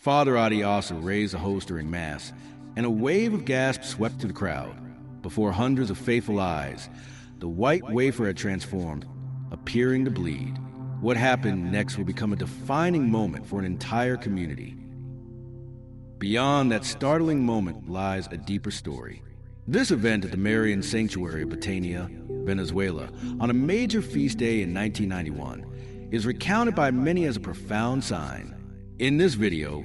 Father Adiasa raised the host during Mass, and a wave of gasps swept through the crowd. Before hundreds of faithful eyes, the white wafer had transformed, appearing to bleed. What happened next will become a defining moment for an entire community. Beyond that startling moment lies a deeper story. This event at the Marian Sanctuary of Betania, Venezuela, on a major feast day in 1991, is recounted by many as a profound sign. In this video,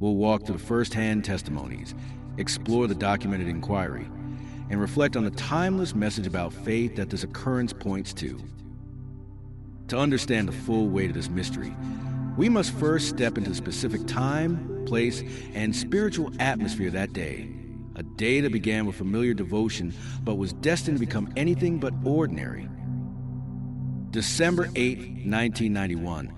we'll walk through the first-hand testimonies, explore the documented inquiry, and reflect on the timeless message about faith that this occurrence points to. To understand the full weight of this mystery, we must first step into the specific time, place, and spiritual atmosphere that day. A day that began with familiar devotion, but was destined to become anything but ordinary. December 8, 1991,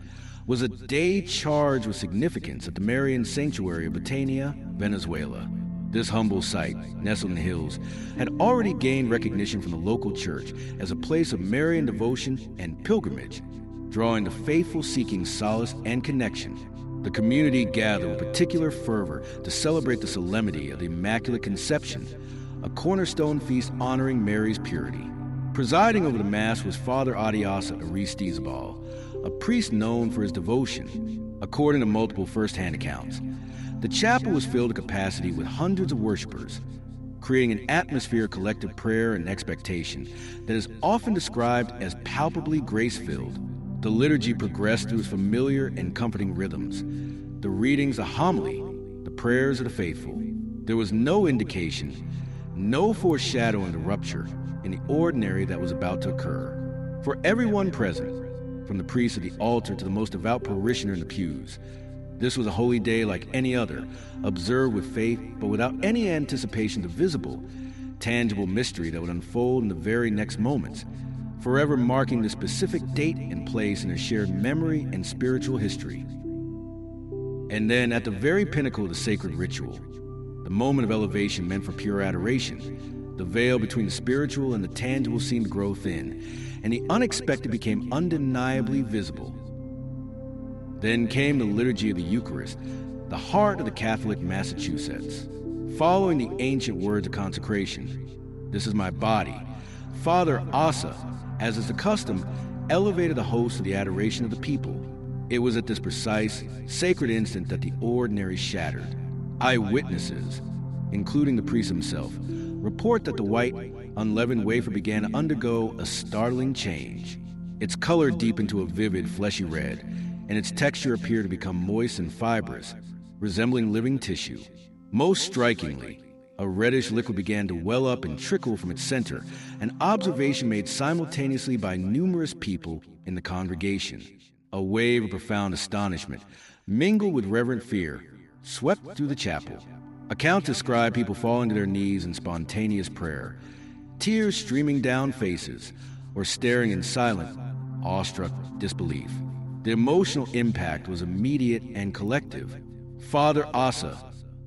was a day charged with significance at the Marian Sanctuary of Betania, Venezuela. This humble site, nestled in the hills, had already gained recognition from the local church as a place of Marian devotion and pilgrimage, drawing the faithful seeking solace and connection. The community gathered with particular fervor to celebrate the solemnity of the Immaculate Conception, a cornerstone feast honoring Mary's purity. Presiding over the Mass was Father Adiasa Aristizabal, a priest known for his devotion, according to multiple first-hand accounts. The chapel was filled to capacity with hundreds of worshipers, creating an atmosphere of collective prayer and expectation that is often described as palpably grace-filled. The liturgy progressed through its familiar and comforting rhythms. The readings, the homily, the prayers of the faithful. There was no indication, no foreshadowing the rupture in the ordinary that was about to occur. For everyone present, from the priest at the altar to the most devout parishioner in the pews, this was a holy day like any other, observed with faith, but without any anticipation of the visible, tangible mystery that would unfold in the very next moments, forever marking the specific date and place in a shared memory and spiritual history. And then, at the very pinnacle of the sacred ritual, the moment of elevation meant for pure adoration, the veil between the spiritual and the tangible seemed to grow thin, and the unexpected became undeniably visible. Then came the liturgy of the Eucharist, the heart of the Catholic Massachusetts. Following the ancient words of consecration, "This is my body," Father Asa, as is the custom, elevated the host to the adoration of the people. It was at this precise, sacred instant that the ordinary shattered. Eyewitnesses, including the priest himself, report that the white, unleavened wafer began to undergo a startling change. Its color deepened to a vivid, fleshy red, and its texture appeared to become moist and fibrous, resembling living tissue. Most strikingly, a reddish liquid began to well up and trickle from its center, an observation made simultaneously by numerous people in the congregation. A wave of profound astonishment, mingled with reverent fear, swept through the chapel. Accounts describe people falling to their knees in spontaneous prayer, tears streaming down faces, or staring in silent, awestruck disbelief. The emotional impact was immediate and collective. Father Asa,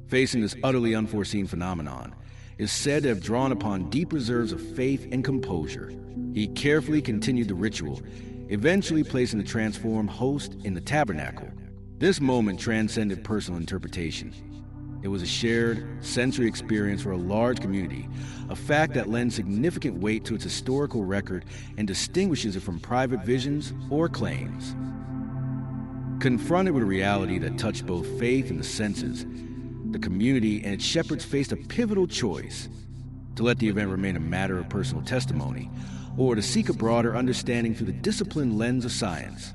facing this utterly unforeseen phenomenon, is said to have drawn upon deep reserves of faith and composure. He carefully continued the ritual, eventually placing the transformed host in the tabernacle. This moment transcended personal interpretation. It was a shared, sensory experience for a large community, a fact that lends significant weight to its historical record and distinguishes it from private visions or claims. Confronted with a reality that touched both faith and the senses, the community and its shepherds faced a pivotal choice: to let the event remain a matter of personal testimony, or to seek a broader understanding through the disciplined lens of science.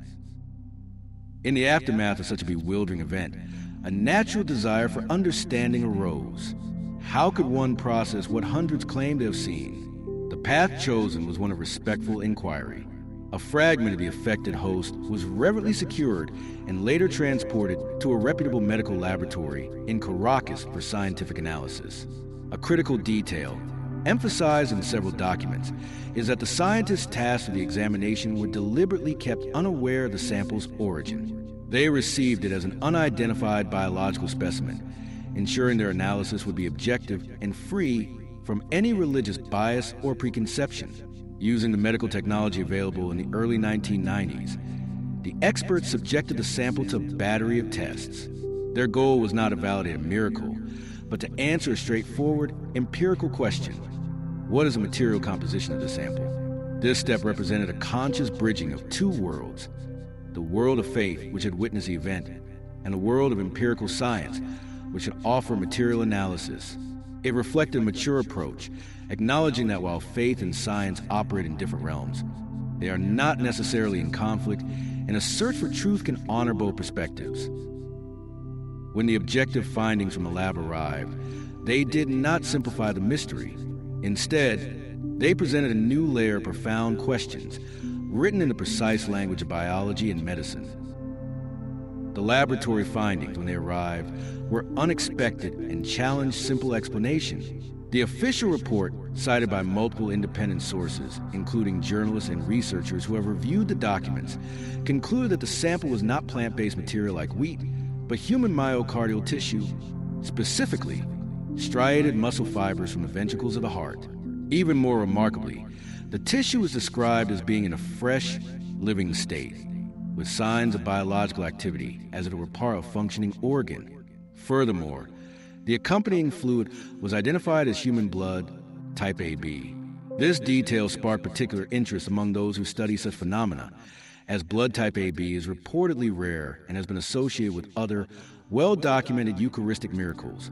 In the aftermath of such a bewildering event, a natural desire for understanding arose. How could one process what hundreds claimed to have seen? The path chosen was one of respectful inquiry. A fragment of the affected host was reverently secured and later transported to a reputable medical laboratory in Caracas for scientific analysis. A critical detail, emphasized in several documents, is that the scientists tasked with the examination were deliberately kept unaware of the sample's origin. They received it as an unidentified biological specimen, ensuring their analysis would be objective and free from any religious bias or preconception. Using the medical technology available in the early 1990s, the experts subjected the sample to a battery of tests. Their goal was not to validate a miracle, but to answer a straightforward, empirical question. What is the material composition of the sample? This step represented a conscious bridging of two worlds, the world of faith, which had witnessed the event, and the world of empirical science, which should offer material analysis. It reflected a mature approach, acknowledging that while faith and science operate in different realms, they are not necessarily in conflict, and a search for truth can honor both perspectives. When the objective findings from the lab arrived, they did not simplify the mystery. Instead, they presented a new layer of profound questions, written in the precise language of biology and medicine. The laboratory findings, when they arrived, were unexpected and challenged simple explanation. The official report, cited by multiple independent sources, including journalists and researchers who have reviewed the documents, concluded that the sample was not plant-based material like wheat, but human myocardial tissue, specifically striated muscle fibers from the ventricles of the heart. Even more remarkably, the tissue is described as being in a fresh, living state, with signs of biological activity, as if it were part of a functioning organ. Furthermore, the accompanying fluid was identified as human blood type AB. This detail sparked particular interest among those who study such phenomena, as blood type AB is reportedly rare and has been associated with other well-documented Eucharistic miracles,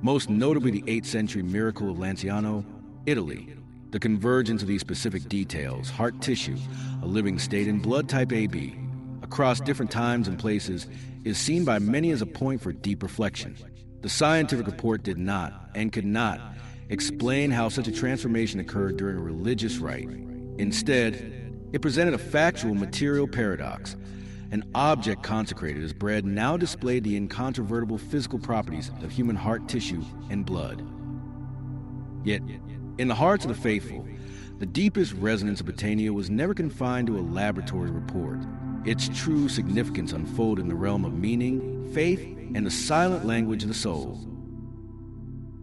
most notably the 8th century miracle of Lanciano, Italy. The convergence of these specific details, heart tissue, a living state, and blood type AB, across different times and places, is seen by many as a point for deep reflection. The scientific report did not, and could not, explain how such a transformation occurred during a religious rite. Instead, it presented a factual material paradox. An object consecrated as bread now displayed the incontrovertible physical properties of human heart tissue and blood. Yet, in the hearts of the faithful, the deepest resonance of Betania was never confined to a laboratory report. Its true significance unfolded in the realm of meaning, faith, and the silent language of the soul.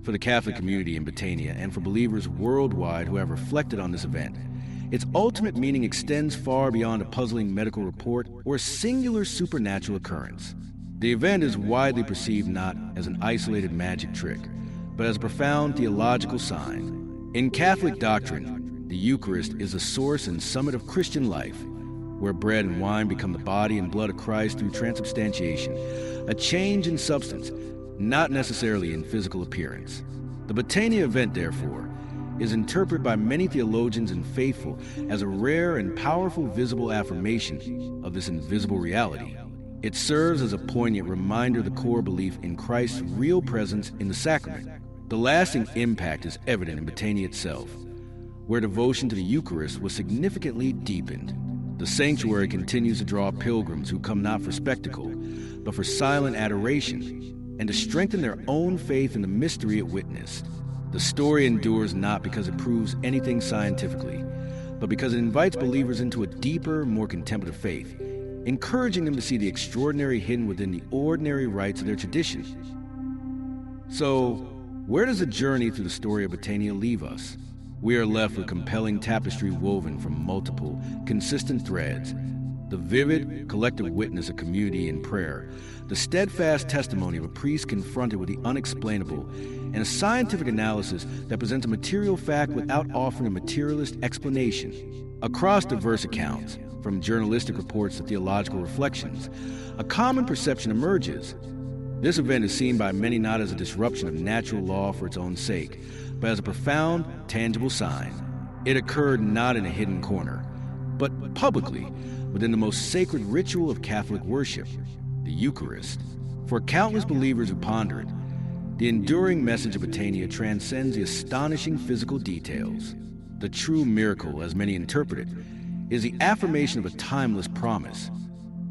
For the Catholic community in Betania and for believers worldwide who have reflected on this event, its ultimate meaning extends far beyond a puzzling medical report or a singular supernatural occurrence. The event is widely perceived not as an isolated magic trick, but as a profound theological sign. In Catholic doctrine, the Eucharist is the source and summit of Christian life, where bread and wine become the body and blood of Christ through transubstantiation, a change in substance, not necessarily in physical appearance. The Betania event, therefore, is interpreted by many theologians and faithful as a rare and powerful visible affirmation of this invisible reality. It serves as a poignant reminder of the core belief in Christ's real presence in the sacrament. The lasting impact is evident in Betania itself, where devotion to the Eucharist was significantly deepened. The sanctuary continues to draw pilgrims who come not for spectacle, but for silent adoration, and to strengthen their own faith in the mystery it witnessed. The story endures not because it proves anything scientifically, but because it invites believers into a deeper, more contemplative faith, encouraging them to see the extraordinary hidden within the ordinary rites of their tradition. So, where does the journey through the story of Betania leave us? We are left with compelling tapestry woven from multiple, consistent threads, the vivid, collective witness of community in prayer, the steadfast testimony of a priest confronted with the unexplainable, and a scientific analysis that presents a material fact without offering a materialist explanation. Across diverse accounts, from journalistic reports to theological reflections, a common perception emerges. This event is seen by many not as a disruption of natural law for its own sake, but as a profound, tangible sign. It occurred not in a hidden corner, but publicly within the most sacred ritual of Catholic worship, the Eucharist. For countless believers who ponder it, the enduring message of Betania transcends the astonishing physical details. The true miracle, as many interpret it, is the affirmation of a timeless promise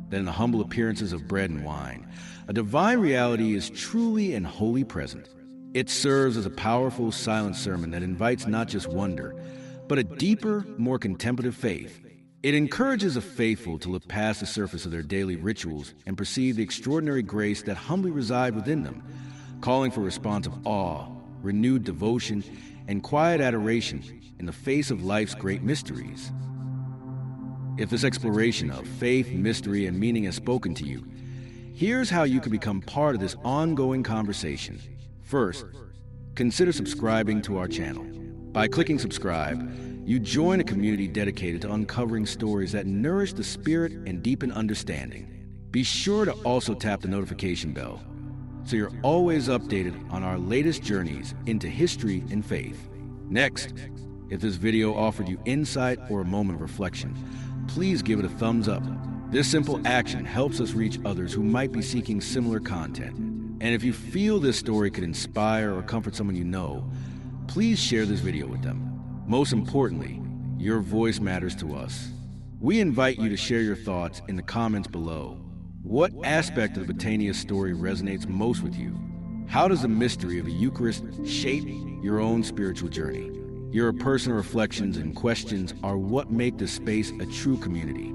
that in the humble appearances of bread and wine, a divine reality is truly and wholly present. It serves as a powerful silent sermon that invites not just wonder, but a deeper, more contemplative faith. It encourages the faithful to look past the surface of their daily rituals and perceive the extraordinary grace that humbly reside within them, calling for a response of awe, renewed devotion, and quiet adoration in the face of life's great mysteries. If this exploration of faith, mystery, and meaning has spoken to you, Here's how you can become part of this ongoing conversation. First, consider subscribing to our channel. By clicking subscribe, you join a community dedicated to uncovering stories that nourish the spirit and deepen understanding. Be sure to also tap the notification bell so you're always updated on our latest journeys into history and faith. Next, if this video offered you insight or a moment of reflection, please give it a thumbs up. This simple action helps us reach others who might be seeking similar content. And if you feel this story could inspire or comfort someone you know, please share this video with them. Most importantly, your voice matters to us. We invite you to share your thoughts in the comments below. What aspect of the Betania story resonates most with you? How does the mystery of the Eucharist shape your own spiritual journey? Your personal reflections and questions are what make this space a true community.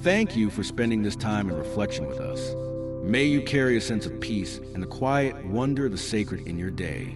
Thank you for spending this time in reflection with us. May you carry a sense of peace and the quiet wonder of the sacred in your day.